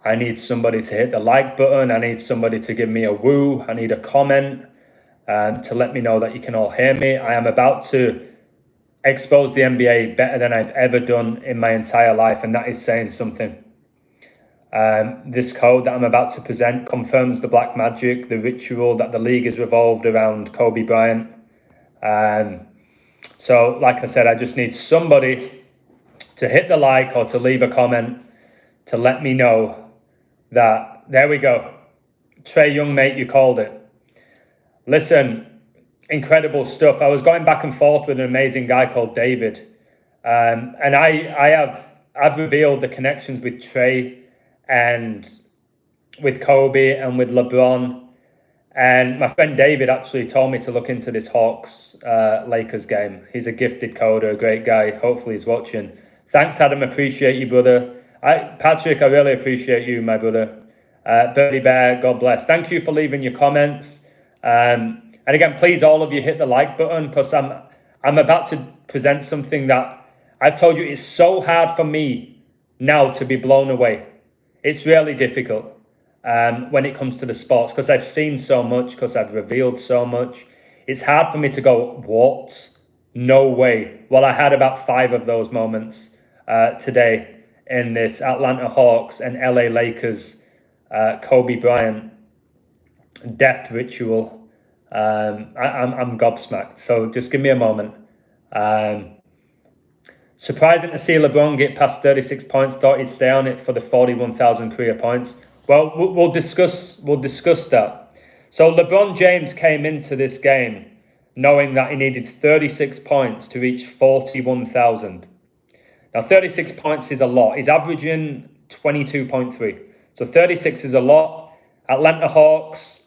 I need somebody to hit the like button. I need somebody to give me a woo. I need a comment to let me know that you can all hear me. I am about to expose the NBA better than I've ever done in my entire life, and that is saying something. This code that I'm about to present confirms the black magic, the ritual that the league has revolved around Kobe Bryant. So like I said, I just need somebody to hit the like or to leave a comment to let me know that, there we go. Trae Young, mate, you called it. Listen, incredible stuff. I was going back and forth with an amazing guy called David. And I've revealed the connections with Trae and with Kobe and with Lebron. And my friend David actually told me to look into this Hawks Lakers game. He's a gifted coder, a great guy. Hopefully he's watching. Thanks, Adam. Appreciate you, brother. Patrick, I really appreciate you, my brother. Birdie Bear, God bless. Thank you for leaving your comments. And again, please, all of you, hit the like button, because I'm about to present something that I've told you is so hard for me now to be blown away. It's really difficult when it comes to the sports, because I've seen so much, because I've revealed so much. It's hard for me to go, what? No way. Well, I had about 5 of those moments today in this Atlanta Hawks and LA Lakers Kobe Bryant death ritual. I'm gobsmacked. So just give me a moment. Surprising to see LeBron get past 36 points. Thought he'd stay on it for the 41,000 career points. Well, we'll discuss that. So LeBron James came into this game knowing that he needed 36 points to reach 41,000. Now, 36 points is a lot. He's averaging 22.3. So 36 is a lot. Atlanta Hawks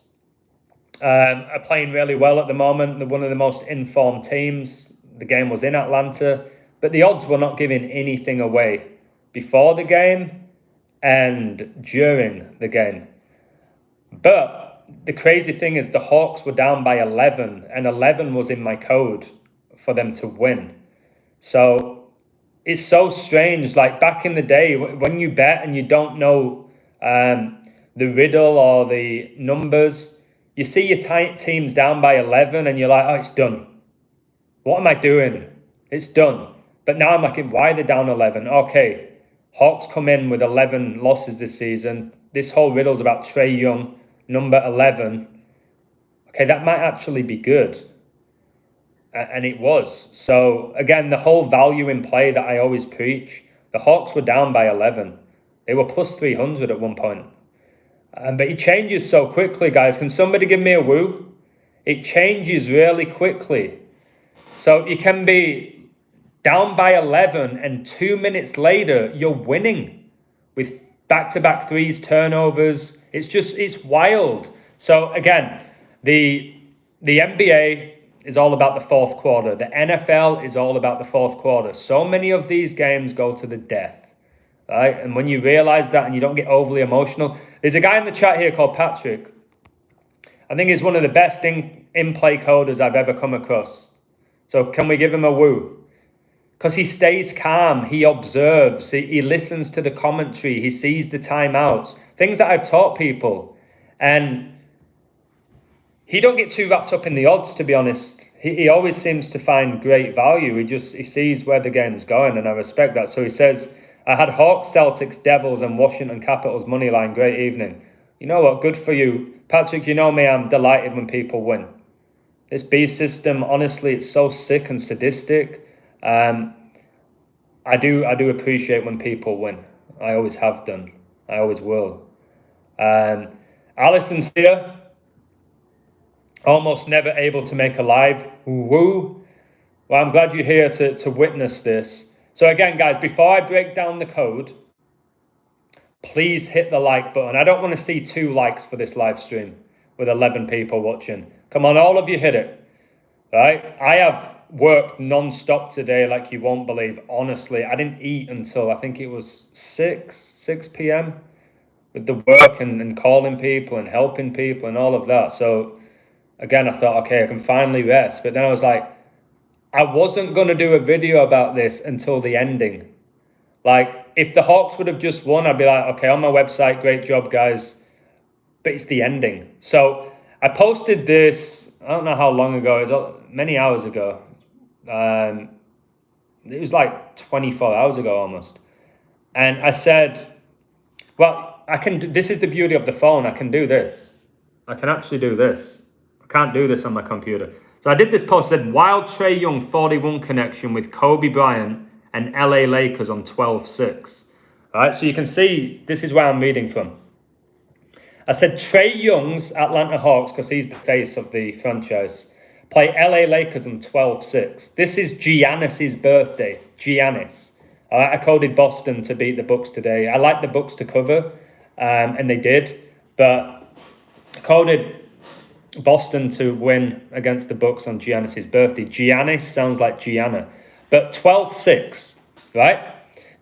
are playing really well at the moment. They're one of the most informed teams. The game was in Atlanta, but the odds were not giving anything away before the game and during the game. But the crazy thing is the Hawks were down by 11, and 11 was in my code for them to win. So it's so strange. Like back in the day, when you bet and you don't know the riddle or the numbers, you see your team's down by 11 and you're like, oh, it's done. What am I doing? It's done. But now I'm like, why are they down 11? Okay, Hawks come in with 11 losses this season. This whole riddle's about Trae Young, number 11. Okay, that might actually be good. And it was. So again, the whole value in play that I always preach, the Hawks were down by 11. They were plus 300 at one point. But it changes so quickly, guys. Can somebody give me a woo? It changes really quickly. So you can be down by 11 and 2 minutes later, you're winning with back-to-back threes, turnovers. It's wild. So again, the NBA is all about the fourth quarter. The NFL is all about the fourth quarter. So many of these games go to the death, right? And when you realize that and you don't get overly emotional, there's a guy in the chat here called Patrick. I think he's one of the best in-play coders I've ever come across. So can we give him a woo? Because he stays calm, he observes, he listens to the commentary, he sees the timeouts, things that I've taught people. And he don't get too wrapped up in the odds, to be honest. He always seems to find great value. He sees where the game's going, and I respect that. So he says, I had Hawks, Celtics, Devils, and Washington Capitals money line. Great evening. You know what? Good for you. Patrick, you know me, I'm delighted when people win. This B system, honestly, it's so sick and sadistic. I do appreciate when people win. I always have done. I always will. Alison's here. Almost never able to make a live. Woo. Well, I'm glad you're here to witness this. So again, guys, before I break down the code, please hit the like button. I don't want to see 2 likes for this live stream with 11 people watching. Come on, all of you hit it. Right? I have worked non-stop today like you won't believe. Honestly, I didn't eat until I think it was 6 p.m. with the work and calling people and helping people and all of that. So again, I thought, okay, I can finally rest. But then I was like, I wasn't going to do a video about this until the ending. Like, if the Hawks would have just won, I'd be like, okay, on my website, great job, guys. But it's the ending. So I posted this, I don't know how long ago, it was many hours ago. It was like 24 hours ago almost. And I said, well, this is the beauty of the phone. I can do this. I can actually do this. I can't do this on my computer. So I did this post, said, wild Trae Young 41 connection with Kobe Bryant and LA Lakers on 12-6. All right, so you can see, this is where I'm reading from. I said, Trae Young's Atlanta Hawks, because he's the face of the franchise, play LA Lakers on 12-6. This is Giannis's birthday, Giannis. All right, I coded Boston to beat the Bucks today. I like the Bucks to cover, and they did, but I coded Boston to win against the Bucks on Giannis's birthday. Giannis sounds like Gianna, but 12-6, right?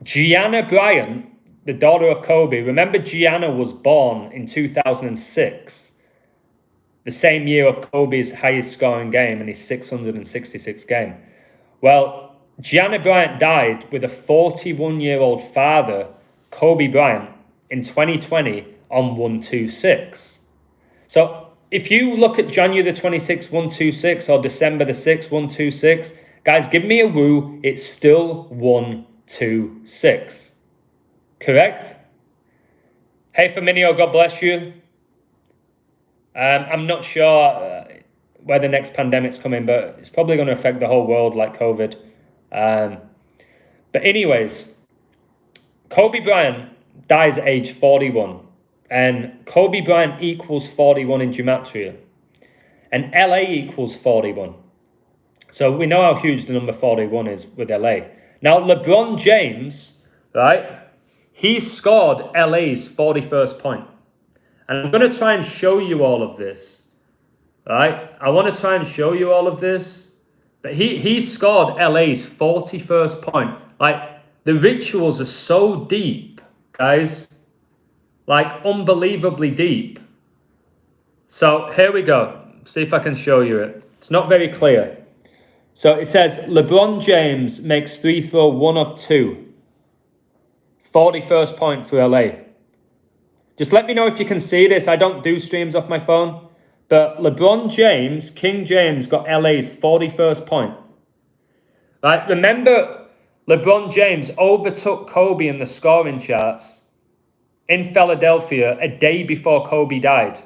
Gianna Bryant, the daughter of Kobe. Remember, Gianna was born in 2006, the same year of Kobe's highest scoring game in his 666 game. Well, Gianna Bryant died with a 41-year-old father, Kobe Bryant, in 2020 on 126. So if you look at January the 26th, 126, or December the 6th, 126, guys, give me a woo, it's still 126. Correct? Hey, Firmino, God bless you. I'm not sure where the next pandemic's coming, but it's probably going to affect the whole world like COVID. But anyways, Kobe Bryant dies at age 41. And Kobe Bryant equals 41 in Gematria. And LA equals 41. So we know how huge the number 41 is with LA. Now, LeBron James, right? He scored LA's 41st point. And I'm going to try and show you all of this. Right? I want to try and show you all of this. But he scored LA's 41st point. Like, the rituals are so deep, guys. Like, unbelievably deep. So, here we go. See if I can show you it. It's not very clear. So, it says, LeBron James makes free throw 1 of 2. 41st point for LA. Just let me know if you can see this. I don't do streams off my phone. But LeBron James, King James, got LA's 41st point. Right? Remember, LeBron James overtook Kobe in the scoring charts in Philadelphia a day before Kobe died.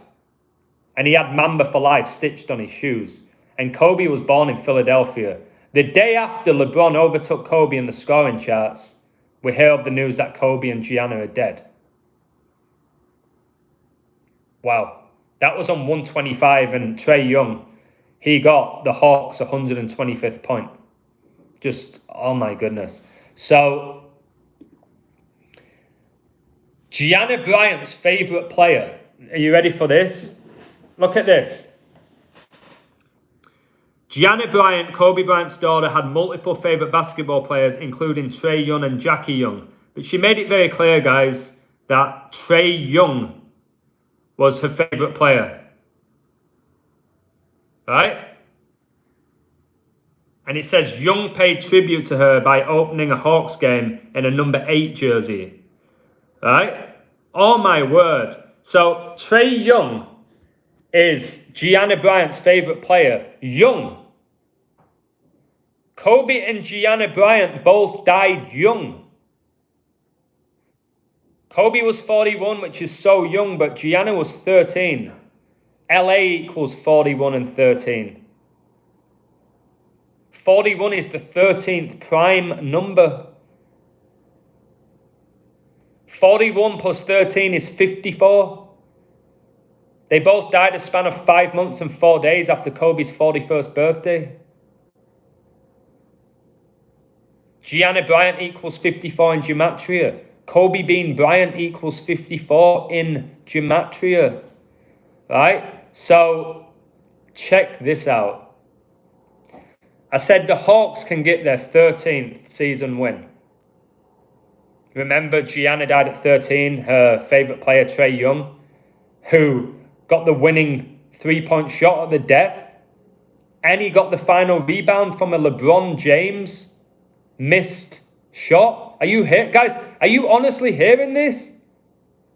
And he had Mamba for Life stitched on his shoes. And Kobe was born in Philadelphia. The day after LeBron overtook Kobe in the scoring charts, we heard the news that Kobe and Gianna are dead. Wow. That was on 125, and Trae Young, he got the Hawks 125th point. Just, oh my goodness. So, Gianna Bryant's favourite player. Are you ready for this? Look at this. Gianna Bryant, Kobe Bryant's daughter, had multiple favourite basketball players, including Trae Young and Jackie Young. But she made it very clear, guys, that Trae Young was her favourite player. Right? And it says Young paid tribute to her by opening a Hawks game in a number 8 jersey. Right? Oh my word. So Trae Young is Gianna Bryant's favourite player. Young. Kobe and Gianna Bryant both died young. Kobe was 41, which is so young, but Gianna was 13. LA equals 41 and 13. 41 is the 13th prime number. 41 plus 13 is 54. They both died a span of 5 months and 4 days after Kobe's 41st birthday. Gianna Bryant equals 54 in Gematria. Kobe Bean Bryant equals 54 in Gematria. Right? So, check this out. I said the Hawks can get their 13th season win. Remember, Gianna died at 13. Her favourite player, Trae Young, who got the winning three-point shot at the death. And he got the final rebound from a LeBron James missed Shot? Are you here? Guys, are you honestly hearing this?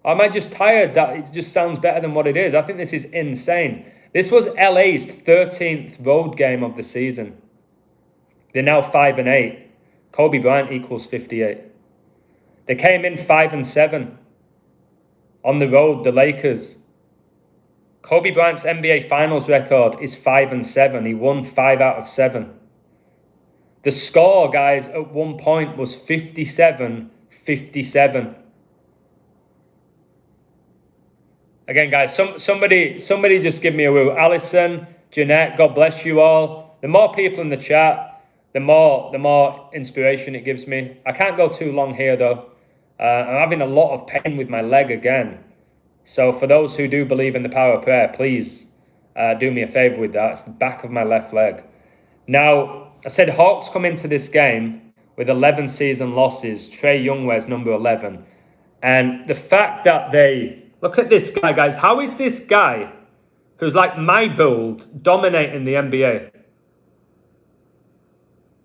Or am I just tired that it just sounds better than what it is? I think this is insane. This was LA's 13th road game of the season. They're now 5-8. Kobe Bryant equals 58. They came in 5-7 on the road, the Lakers. Kobe Bryant's NBA Finals record is 5-7. He won 5 out of 7. The score, guys, at one point was 57-57. Again, guys, somebody just give me a woo. Alison, Jeanette, God bless you all. The more people in the chat, the more inspiration it gives me. I can't go too long here, though. I'm having a lot of pain with my leg again. So for those who do believe in the power of prayer, please do me a favor with that. It's the back of my left leg. Now, I said Hawks come into this game with 11 season losses. Trae Young wears number 11. And the fact that they... Look at this guy, guys. How is this guy, who's like my build, dominating the NBA?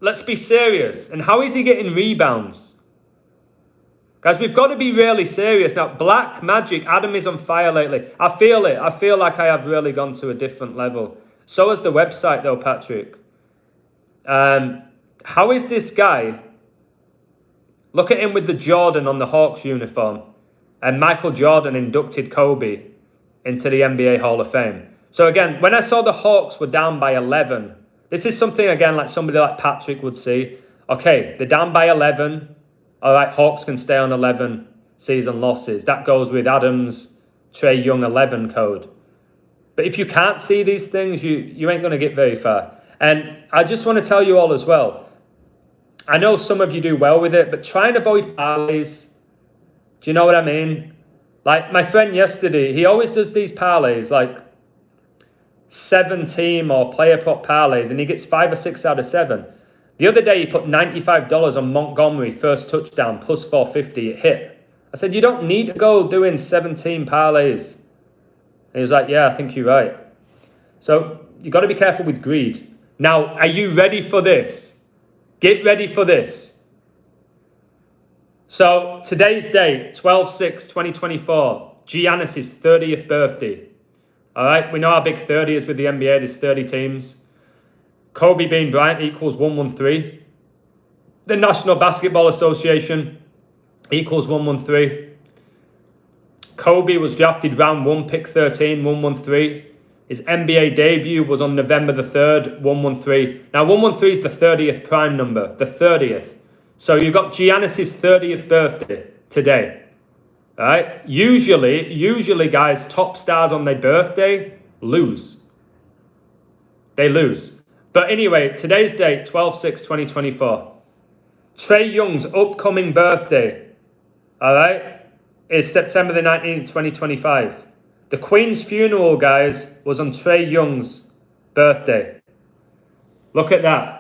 Let's be serious. And how is he getting rebounds? Guys, we've got to be really serious. Now, Black Magic, Adam is on fire lately. I feel it. I feel like I have really gone to a different level. So has the website, though, Patrick. How is this guy? Look at him with the Jordan on the Hawks uniform. And Michael Jordan inducted Kobe into the NBA Hall of Fame. So again, when I saw the Hawks were down by 11, this is something, again, like somebody like Patrick would see. Okay, they're down by 11. All right, Hawks can stay on 11 season losses. That goes with Adams' Trae Young 11 code. But if you can't see these things, you ain't going to get very far. And I just want to tell you all as well, I know some of you do well with it, but try and avoid parlays. Do you know what I mean? Like my friend yesterday, he always does these parlays, like 7-team or player prop parlays, and he gets 5 or 6 out of 7. The other day, he put $95 on Montgomery, first touchdown, plus 450, it hit. I said, you don't need to go doing 17 parlays. And he was like, yeah, I think you're right. So you got to be careful with greed. Now, are you ready for this? Get ready for this. So today's date, 12/6/2024, Gianna's 30th birthday. All right, we know how big 30 is with the NBA. There's 30 teams. Kobe Bean Bryant equals 113. The National Basketball Association equals 113. Kobe was drafted round 1, pick 13, 113. His NBA debut was on November the 3rd, 113. Now, 113 is the 30th prime number, the 30th. So you've got Gianna's 30th birthday today. All right? Usually, guys, top stars on their birthday lose. They lose. But anyway, today's date, 12/6/2024. Trae Young's upcoming birthday, all right, is September the 19th, 2025. The Queen's funeral, guys, was on Trae Young's birthday. Look at that.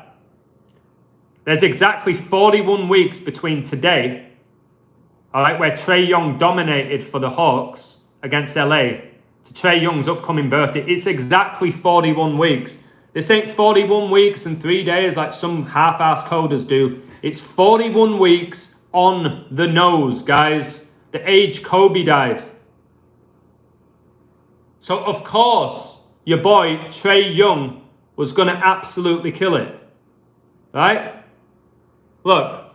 There's exactly 41 weeks between today, all right, where Trae Young dominated for the Hawks against LA, to Trae Young's upcoming birthday. It's exactly 41 weeks. This ain't 41 weeks and 3 days like some half-ass coders do. It's 41 weeks on the nose, guys. The age Kobe died. So, of course, your boy, Trae Young, was going to absolutely kill it. Right? Look.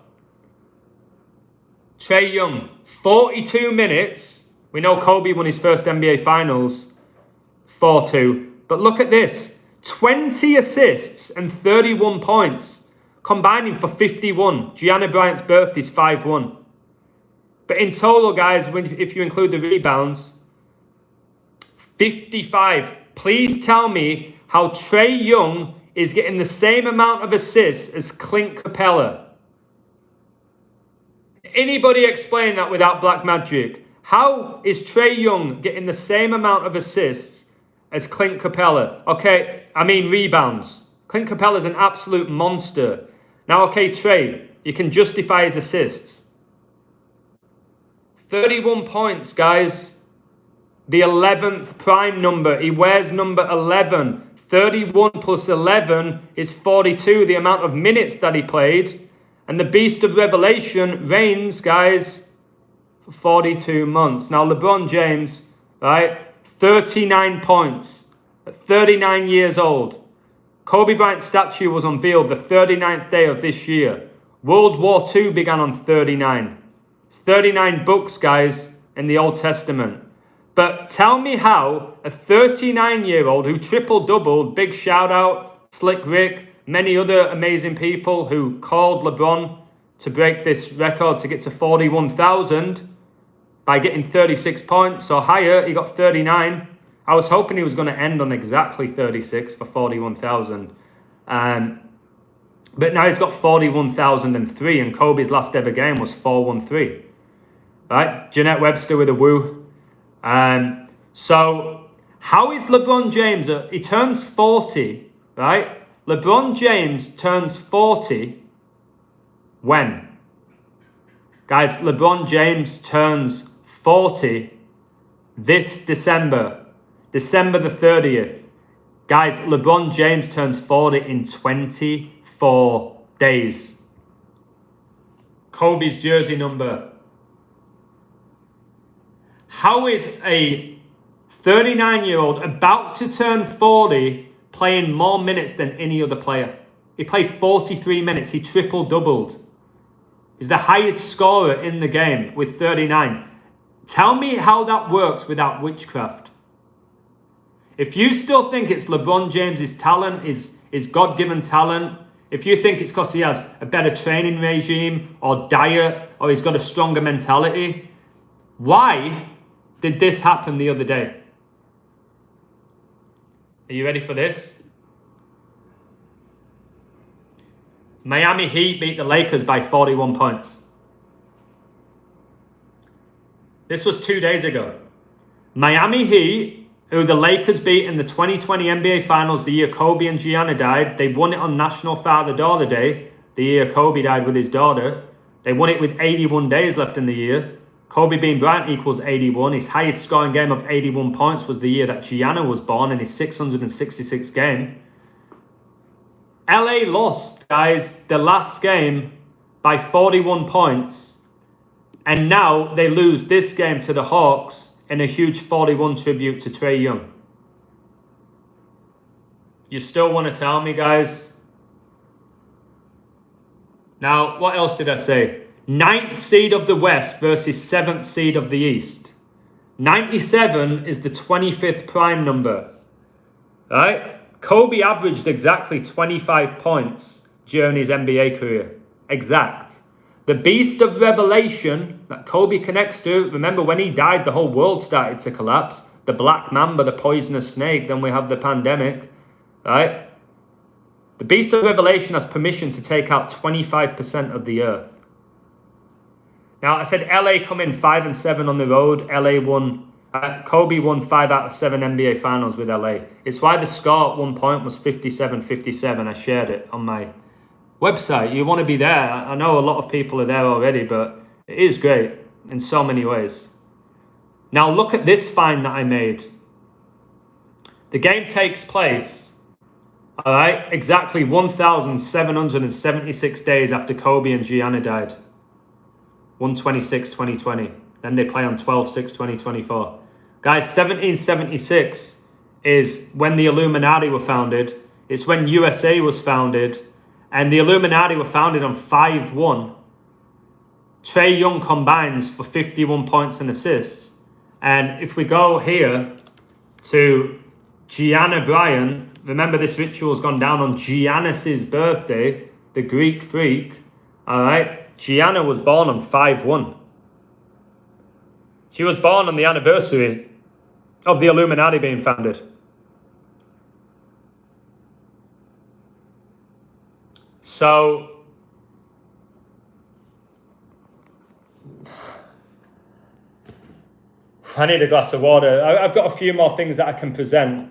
Trae Young, 42 minutes. We know Kobe won his first NBA Finals, 4-2. But look at this. 20 assists and 31 points, combining for 51. Gianna Bryant's birthday's 5-1. But in total, guys, if you include the rebounds, 55. Please tell me how Trae Young is getting the same amount of assists as Clint Capella. Anybody explain that without Black Magic? How is Trae Young getting the same amount of assists as Clint Capella? Okay, I mean rebounds. Clint Capella's an absolute monster. Now, okay, Trae, you can justify his assists. 31 points, guys. The 11th prime number. He wears number 11. 31 plus 11 is 42, the amount of minutes that he played. And the beast of revelation reigns, guys, for 42 months. Now, LeBron James, right, 39 points at 39 years old. Kobe Bryant's statue was unveiled the 39th day of this year. World War II began on 39. It's 39 books, guys, in the Old Testament. But tell me how a 39-year-old who triple-doubled, big shout-out, Slick Rick, many other amazing people who called LeBron to break this record to get to 41,000 by getting 36 points or higher. He got 39. I was hoping he was going to end on exactly 36 for 41,000. But now he's got 41,003, and Kobe's last ever game was 413. Right? Jeanette Webster with a woo. So how is LeBron James? He turns 40, right? LeBron James turns 40 when? Guys, LeBron James turns 40 this December. December the 30th. Guys, LeBron James turns 40 in 24 days. Kobe's jersey number. How is a 39-year-old about to turn 40 playing more minutes than any other player? He played 43 minutes. He triple-doubled. He's the highest scorer in the game with 39. Tell me how that works without witchcraft. If you still think it's LeBron James's talent, his God-given talent, if you think it's because he has a better training regime or diet or he's got a stronger mentality, why did this happen the other day? Are you ready for this? Miami Heat beat the Lakers by 41 points. This was 2 days ago. Miami Heat, who the Lakers beat in the 2020 NBA Finals the year Kobe and Gianna died. They won it on National Father-Daughter Day, the year Kobe died with his daughter. They won it with 81 days left in the year. Kobe Bean Bryant equals 81. His highest scoring game of 81 points was the year that Gianna was born in his 666th game. LA lost, guys, the last game by 41 points. And now they lose this game to the Hawks in a huge 41 tribute to Trae Young. You still want to tell me, guys? Now, what else did I say? 9th seed of the West versus 7th seed of the East. 97 is the 25th prime number. Right? Kobe averaged exactly 25 points during his NBA career. Exact. The beast of revelation that Kobe connects to, remember when he died, the whole world started to collapse. The black mamba, the poisonous snake, then we have the pandemic, right? The beast of revelation has permission to take out 25% of the earth. Now, I said LA come in 5-7 on the road. LA won, Kobe won 5 out of 7 NBA finals with LA. It's why the score at one point was 57-57. I shared it on my website. You want to be there. I know a lot of people are there already, but it is great in so many ways. Now look at this find that I made. The game takes place, all right, exactly 1,776 days after Kobe and Gianna died. 1/26/2020. Then they play on 12/6/2024. Guys, 1776 is when the Illuminati were founded. It's when USA was founded. And the Illuminati were founded on 5-1. Trae Young combines for 51 points and assists. And if we go here to Gianna Bryant, remember this ritual's gone down on Giannis' birthday, the Greek freak. All right, Gianna was born on 5-1. She was born on the anniversary of the Illuminati being founded. So, I need a glass of water. I've got a few more things that I can present.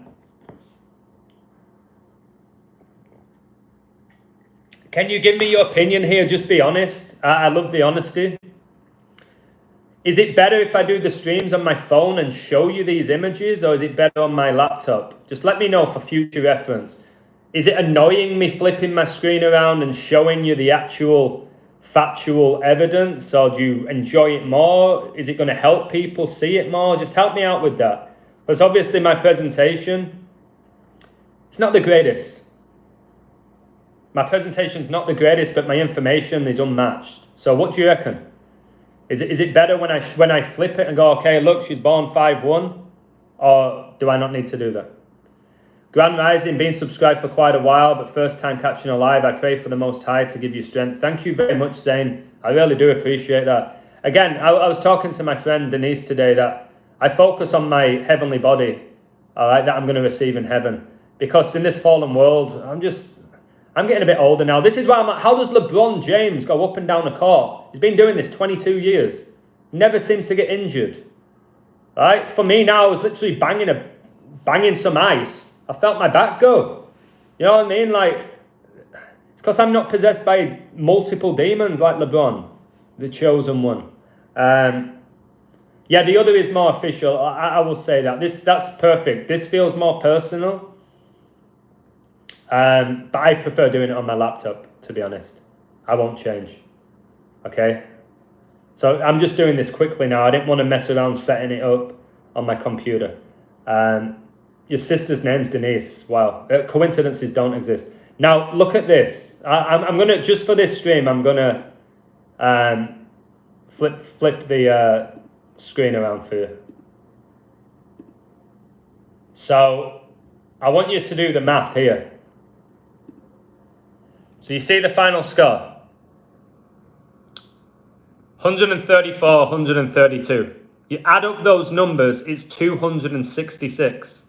Can you give me your opinion here? Just be honest. I love the honesty. Is it better if I do the streams on my phone and show you these images, or is it better on my laptop? Just let me know for future reference. Is it annoying me flipping my screen around and showing you the actual factual evidence, or do you enjoy it more? Is it going to help people see it more? Just help me out with that. Because obviously my presentation, it's not the greatest. My presentation is not the greatest, but my information is unmatched. So what do you reckon? Is it better when I flip it and go, okay, look, she's born 5'1", or do I not need to do that? Grand Rising, been subscribed for quite a while, but first time catching a live. I pray for the Most High to give you strength. Thank you very much, Zane. I really do appreciate that. Again, I was talking to my friend Denise today that I focus on my heavenly body, all right, that I'm going to receive in heaven. Because in this fallen world, I'm getting a bit older now. This is why I'm like, how does LeBron James go up and down the court? He's been doing this 22 years. Never seems to get injured. All right? For me now, I was literally banging some ice. I felt my back go. You know what I mean? Like, it's because I'm not possessed by multiple demons like LeBron, the chosen one. Yeah, the other is more official. I will say that. That's perfect. This feels more personal. But I prefer doing it on my laptop, to be honest. I won't change. Okay? So I'm just doing this quickly now. I didn't want to mess around setting it up on my computer. Your sister's name's Denise. Wow. Coincidences don't exist. Now, look at this. I'm going to, just for this stream, I'm going to flip the screen around for you. So, I want you to do the math here. So, you see the final score? 134, 132. You add up those numbers, it's 266.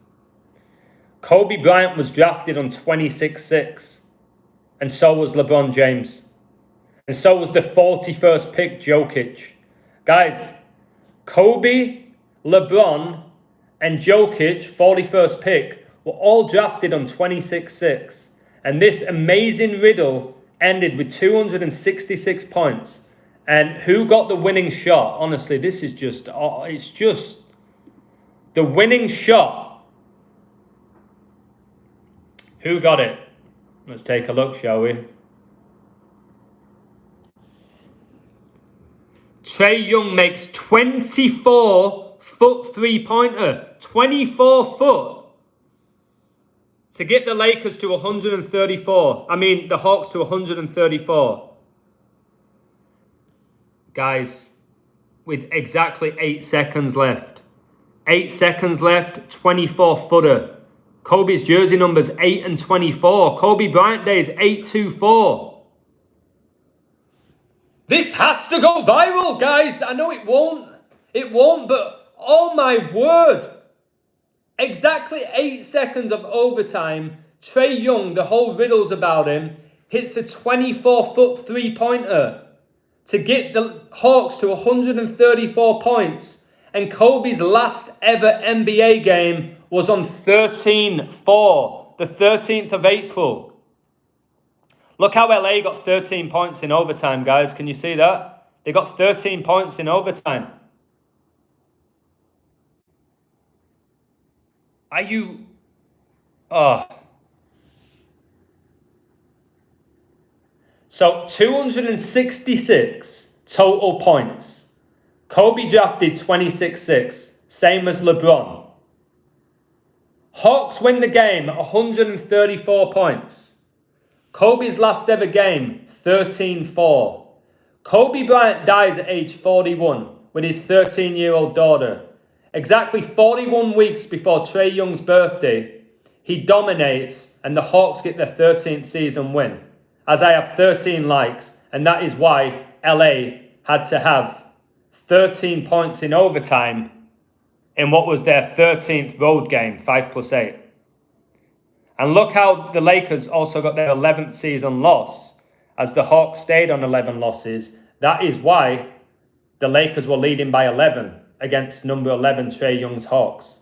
Kobe Bryant was drafted on 26-6. And so was LeBron James. And so was the 41st pick, Jokic. Guys, Kobe, LeBron, and Jokic, 41st pick, were all drafted on 26-6. And this amazing riddle ended with 266 points. And who got the winning shot? Honestly, this is just, it's just the winning shot. Who got it? Let's take a look, shall we? Trae Young makes 24-foot three-pointer. 24 foot. To get the Lakers to 134. I mean, the Hawks to 134. Guys, with exactly 8 seconds left. 8 seconds left, 24-footer. Kobe's jersey number's 8 and 24. Kobe Bryant Day is 824. This has to go viral, guys. I know it won't. It won't, but oh my word. Exactly 8 seconds of overtime. Trae Young, the whole riddle's about him, hits a 24-foot three-pointer to get the Hawks to 134 points. And Kobe's last ever NBA game was on 13-4, the 13th of April. Look how LA got 13 points in overtime, guys. Can you see that? They got 13 points in overtime. Are you... Oh. So, 266 total points. Kobe drafted 26-6, same as LeBron. Hawks win the game at 134 points. Kobe's last ever game, 13-4. Kobe Bryant dies at age 41 with his 13-year-old daughter. Exactly 41 weeks before Trae Young's birthday, he dominates and the Hawks get their 13th season win. As I have 13 likes, and that is why LA had to have 13 points in overtime in what was their 13th road game, 5+8. And look how the Lakers also got their 11th season loss, as the Hawks stayed on 11 losses. That is why the Lakers were leading by 11 against number 11 Trae Young's Hawks.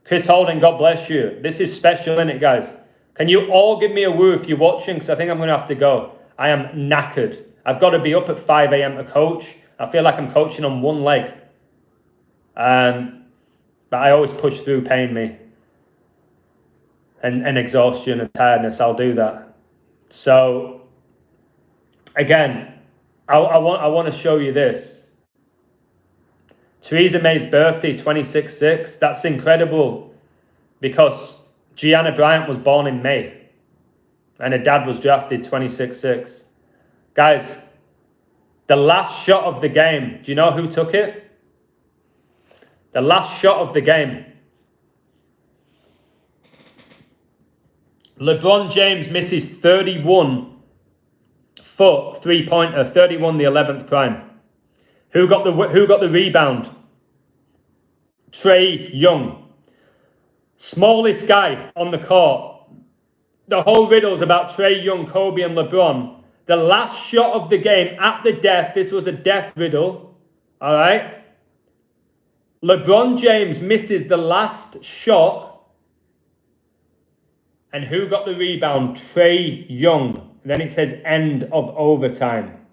Chris Holden, God bless you. This is special, isn't it, guys? Can you all give me a woo if you're watching? Because I think I'm going to have to go. I am knackered. I've got to be up at 5 a.m. to coach. I feel like I'm coaching on one leg. But I always push through pain, me. And exhaustion and tiredness, I'll do that. So, again, I want to show you this. Theresa May's birthday, 26/6. That's incredible because Gianna Bryant was born in May and her dad was drafted 26/6. Guys, the last shot of the game, do you know who took it? The last shot of the game. LeBron James misses 31-foot three-pointer, 31 the 11th prime. Who got the rebound? Trae Young. Smallest guy on the court. The whole riddle's about Trae Young, Kobe and LeBron. The last shot of the game at the death, this was a death riddle, all right? LeBron James misses the last shot. And who got the rebound? Trae Young. And then it says end of overtime.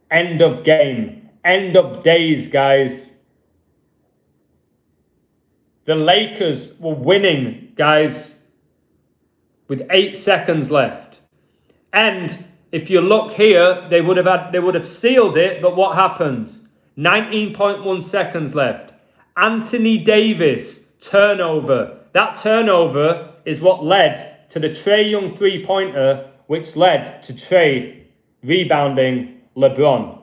End of game. End of days, guys. The Lakers were winning, guys, with 8 seconds left. And if you look here, they would have sealed it, but what happens? 19.1 seconds left. Anthony Davis, turnover. That turnover is what led to the Trae Young three-pointer, which led to Trae rebounding LeBron.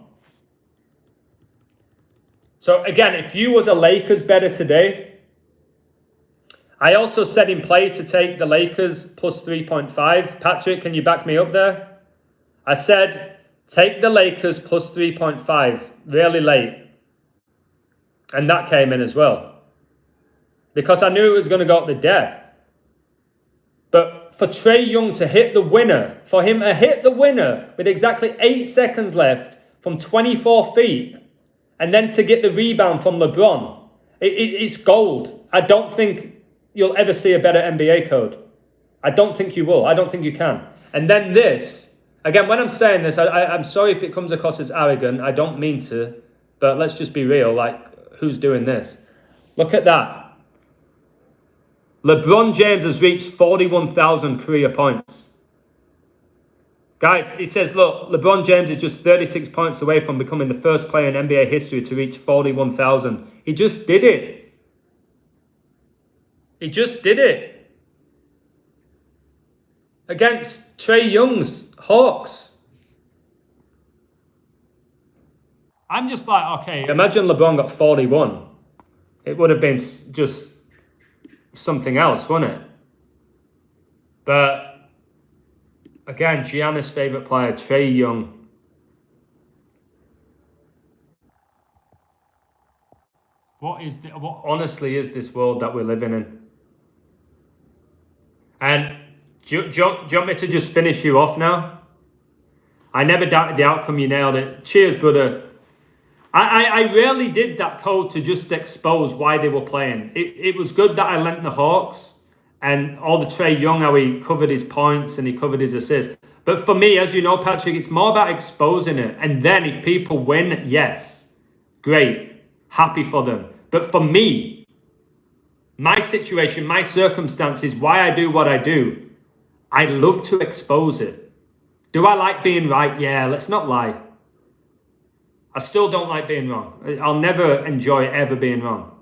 So again, if you was a Lakers bettor today, I also said in play to take the Lakers plus 3.5. Patrick, can you back me up there? I said, take the Lakers plus 3.5, really late. And that came in as well. Because I knew it was going to go up to death. But for Trae Young to hit the winner, for him to hit the winner with exactly 8 seconds left from 24 feet, and then to get the rebound from LeBron, it's gold. I don't think you'll ever see a better NBA code. I don't think you will. I don't think you can. And then this, again, when I'm saying this, I'm sorry if it comes across as arrogant. I don't mean to, but let's just be real. Like, who's doing this? Look at that. LeBron James has reached 41,000 career points. Guys, he says, look, LeBron James is just 36 points away from becoming the first player in NBA history to reach 41,000. He just did it. He just did it. Against Trae Young's Hawks. I'm just like, okay, imagine LeBron got 41. It would have been just something else, wouldn't it? But again, Gianna's favourite player, Trae Young. What honestly is this world that we're living in? And do you want me to just finish you off now? I never doubted the outcome. You nailed it. Cheers, brother. I rarely did that code to just expose why they were playing. It was good that I lent the Hawks and all the Trae Young, how he covered his points and he covered his assists. But for me, as you know, Patrick, it's more about exposing it. And then if people win, yes, great, happy for them. But for me, my situation, my circumstances, why I do what I do, I love to expose it. Do I like being right? Yeah, let's not lie. I still don't like being wrong. I'll never enjoy ever being wrong.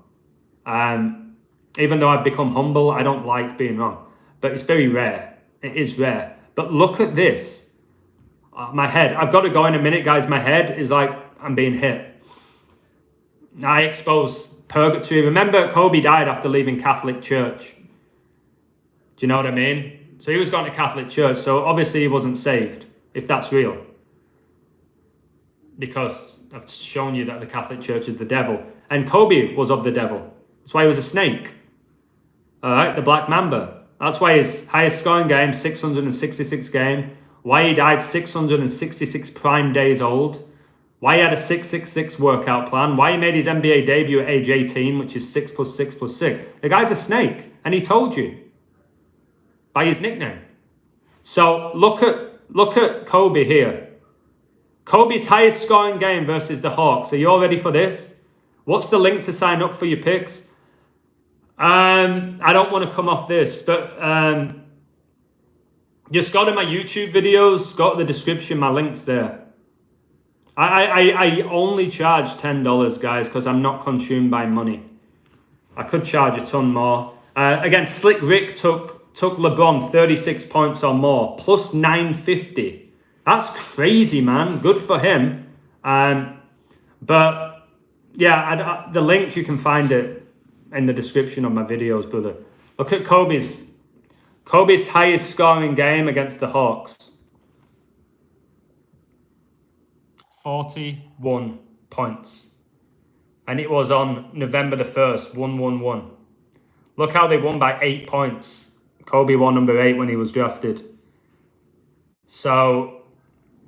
Even though I've become humble, I don't like being wrong. But it's very rare. It is rare. But look at this. My head. I've got to go in a minute, guys. My head is like I'm being hit. I expose purgatory. Remember, Kobe died after leaving Catholic Church. Do you know what I mean? So he was going to Catholic Church. So obviously he wasn't saved, if that's real. Because I've shown you that the Catholic Church is the devil. And Kobe was of the devil. That's why he was a snake. All right, the Black Mamba. That's why his highest scoring game, 666 game. Why he died 666 prime days old. Why he had a 666 workout plan. Why he made his NBA debut at age 18, which is 6 + 6 + 6. The guy's a snake. And he told you. By his nickname. So look at Kobe here. Kobe's highest scoring game versus the Hawks. Are you all ready for this? What's the link to sign up for your picks? I don't want to come off this, but just go to my YouTube videos, go to the description, my link's there. I only charge $10, guys, because I'm not consumed by money. I could charge a ton more. Again, Slick Rick took LeBron 36 points or more, plus 950. That's crazy, man. Good for him. But yeah, the link, you can find it in the description of my videos, brother. Look at Kobe's highest scoring game against the Hawks. 41 points. And it was on November the 1st, 1-1-1. Look how they won by 8 points. Kobe won number 8 when he was drafted. So,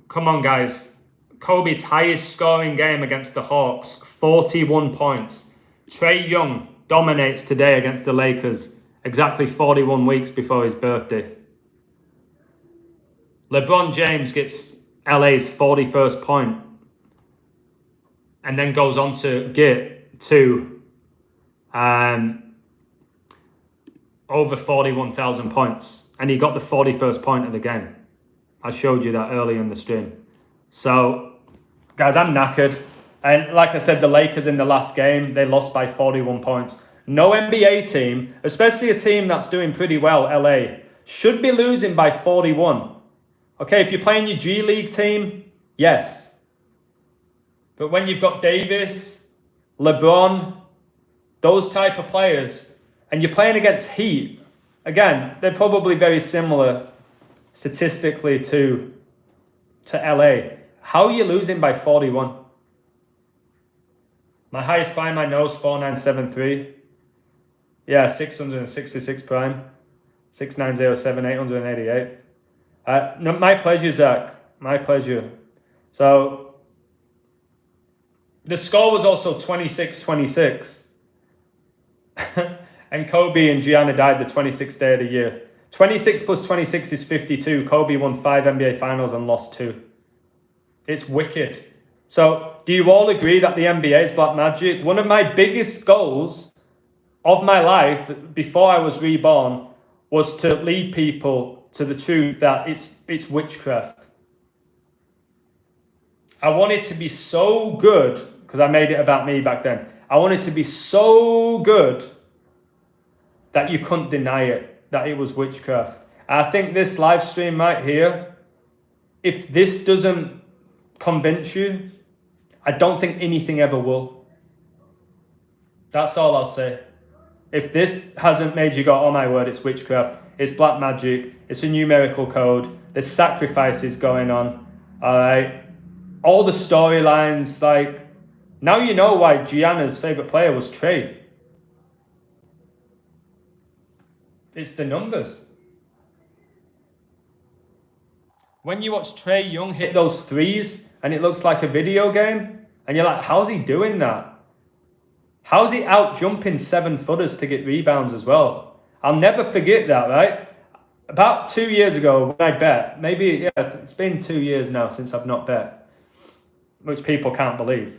come on, guys. Kobe's highest scoring game against the Hawks, 41 points. Trae Young dominates today against the Lakers, exactly 41 weeks before his birthday. LeBron James gets LA's 41st point and then goes on to get to over 41,000 points. And he got the 41st point of the game. I showed you that earlier in the stream. So, guys, I'm knackered. And like I said, the Lakers in the last game, they lost by 41 points. No NBA team, especially a team that's doing pretty well, LA, should be losing by 41. Okay, if you're playing your G League team, yes. But when you've got Davis, LeBron, those type of players, and you're playing against Heat, again, they're probably very similar statistically to LA. How are you losing by 41? My highest prime I know is 4973. Yeah, 666 prime. 6907, 888. No, my pleasure, Zach. My pleasure. So, the score was also 26-26. And Kobe and Gianna died the 26th day of the year. 26 plus 26 is 52. Kobe won 5 NBA Finals and lost 2. It's wicked. So, do you all agree that the NBA is black magic? One of my biggest goals of my life before I was reborn was to lead people to the truth that it's witchcraft. I wanted to be so good, because I made it about me back then. I wanted to be so good that you couldn't deny it, that it was witchcraft. I think this live stream right here, if this doesn't convince you, I don't think anything ever will. That's all I'll say. If this hasn't made you go, oh my word, it's witchcraft, it's black magic, it's a numerical code, there's sacrifices going on, all right? All the storylines, like, now you know why Gianna's favorite player was Trae. It's the numbers. When you watch Trae Young hit those threes and it looks like a video game, and you're like, how's he doing that? How's he out jumping 7-footers to get rebounds as well? I'll never forget that, right? About 2 years ago when I bet, maybe, yeah, it's been 2 years now since I've not bet, which people can't believe.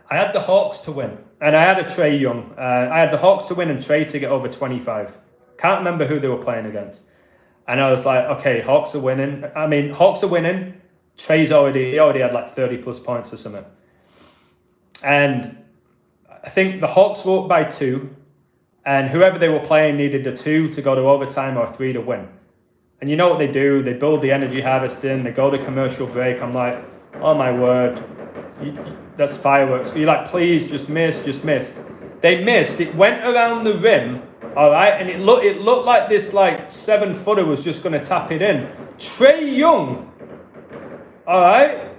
I had the Hawks to win, and I had a Trae Young. I had the Hawks to win and Trae to get over 25. Can't remember who they were playing against. And I was like, okay, Hawks are winning. Trae's already had like 30 plus points or something. And I think the Hawks were up by 2, and whoever they were playing needed a 2 to go to overtime or a 3 to win. And you know what they do? They build the energy harvesting, they go to commercial break. I'm like, oh my word, that's fireworks. You're like, please, just miss. They missed. It went around the rim, all right, and it looked like this like 7-footer was just going to tap it in. Trae Young, all right,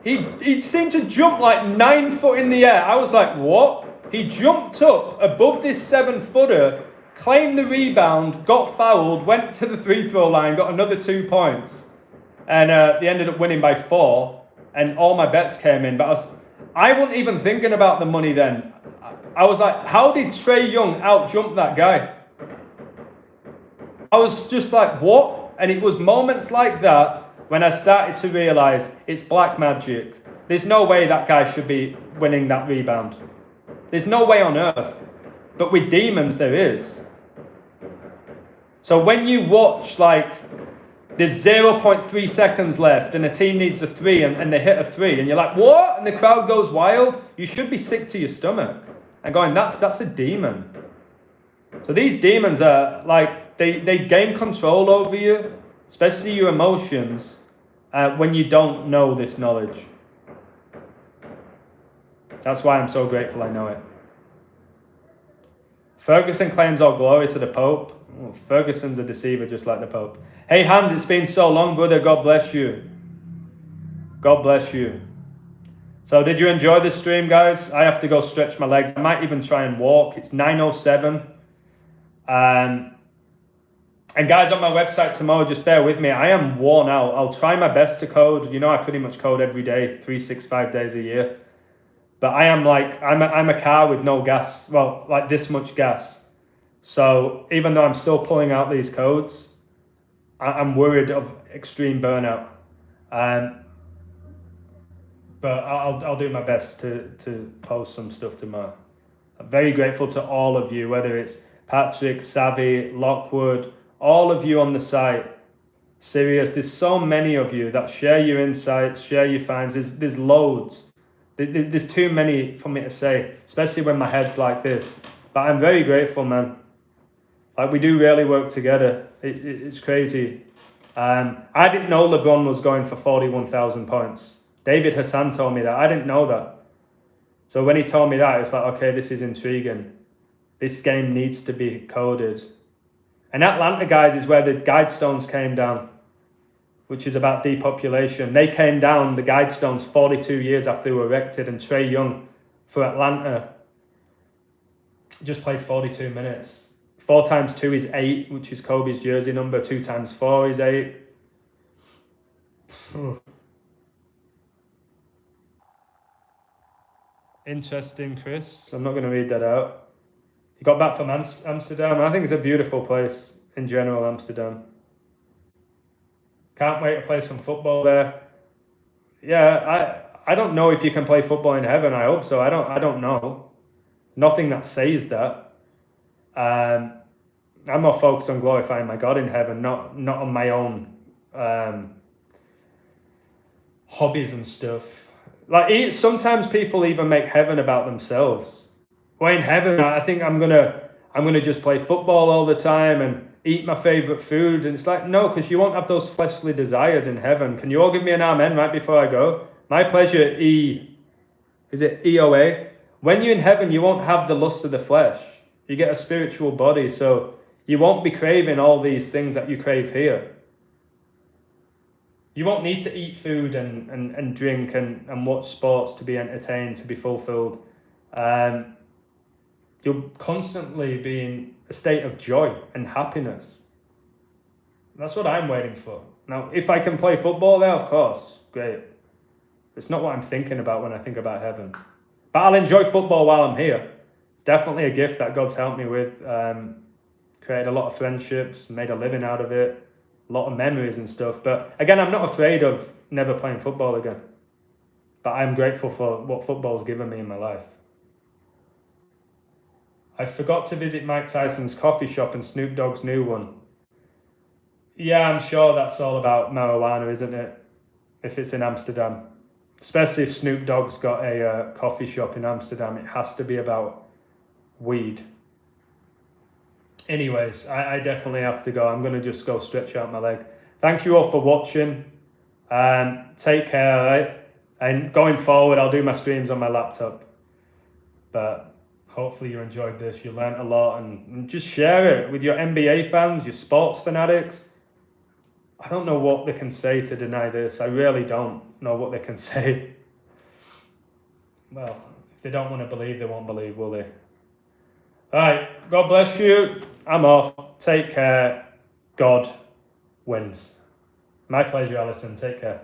he seemed to jump like 9 foot in the air. I was like, what? He jumped up above this 7-footer, claimed the rebound, got fouled, went to the 3-throw line, got another 2 points, and they ended up winning by 4. And all my bets came in, but I wasn't even thinking about the money then. I was like, how did Trae Young out-jump that guy? I was just like, what? And it was moments like that when I started to realize it's black magic. There's no way that guy should be winning that rebound. There's no way on earth. But with demons, there is. So when you watch, like, There's 0.3 seconds left and a team needs a 3 and they hit a 3 and you're like, what? And the crowd goes wild. You should be sick to your stomach and going, that's a demon. So these demons are like, they gain control over you, especially your emotions, when you don't know this knowledge. That's why I'm so grateful I know it. Ferguson claims all glory to the Pope. Oh, Ferguson's a deceiver just like the Pope. Hey Hans, it's been so long, brother. God bless you. God bless you. So did you enjoy this stream, guys? I have to go stretch my legs. I might even try and walk. It's 9:07. And guys, on my website tomorrow, just bear with me. I am worn out. I'll try my best to code. You know, I pretty much code every day, 365 days a year. But I am like, I'm a car with no gas. Well, like this much gas. So even though I'm still pulling out these codes, I'm worried of extreme burnout. But I'll do my best to post some stuff tomorrow. I'm very grateful to all of you, whether it's Patrick, Savvy, Lockwood, all of you on the site. Serious, there's so many of you that share your insights, share your finds. There's loads. There's too many for me to say, especially when my head's like this. But I'm very grateful, man. Like, we do really work together. It's crazy. I didn't know Lebron was going for 41,000 points. David Hassan told me that. I didn't know that. So when he told me that, it's like, okay, this is intriguing. This game needs to be coded. And Atlanta, guys, is where the Guidestones came down, which is about depopulation. They came down, the Guidestones, 42 years after they were erected, and Trae Young for Atlanta just played 42 minutes. 4 times 2 is 8, which is Kobe's jersey number. 2 times 4 is 8. Interesting, Chris. I'm not going to read that out. He got back from Amsterdam. I think it's a beautiful place in general, Amsterdam. Can't wait to play some football there. Yeah, I don't know if you can play football in heaven. I hope so. I don't know. Nothing that says that. I'm more focused on glorifying my God in heaven, not on my own hobbies and stuff. Like, sometimes people even make heaven about themselves. Well, in heaven, I think I'm gonna just play football all the time and eat my favorite food. And it's like, no, because you won't have those fleshly desires in heaven. Can you all give me an amen right before I go? My pleasure, is it EOA? When you're in heaven, you won't have the lust of the flesh. You get a spiritual body, so you won't be craving all these things that you crave here. You won't need to eat food and drink and watch sports to be entertained, to be fulfilled. You'll constantly be in a state of joy and happiness. That's what I'm waiting for. Now, if I can play football there, of course, great. It's not what I'm thinking about when I think about heaven. But I'll enjoy football while I'm here. It's definitely a gift that God's helped me with. Created a lot of friendships, made a living out of it. A lot of memories and stuff. But again, I'm not afraid of never playing football again. But I'm grateful for what football's given me in my life. I forgot to visit Mike Tyson's coffee shop and Snoop Dogg's new one. Yeah, I'm sure that's all about marijuana, isn't it? If it's in Amsterdam. Especially if Snoop Dogg's got a coffee shop in Amsterdam, it has to be about weed. Anyways, I definitely have to go. I'm going to just go stretch out my leg. Thank you all for watching. Take care, all right? And going forward, I'll do my streams on my laptop. But hopefully you enjoyed this. You learned a lot. And just share it with your NBA fans, your sports fanatics. I don't know what they can say to deny this. I really don't know what they can say. Well, if they don't want to believe, they won't believe, will they? All right, God bless you. I'm off. Take care. God wins. My pleasure, Alison. Take care.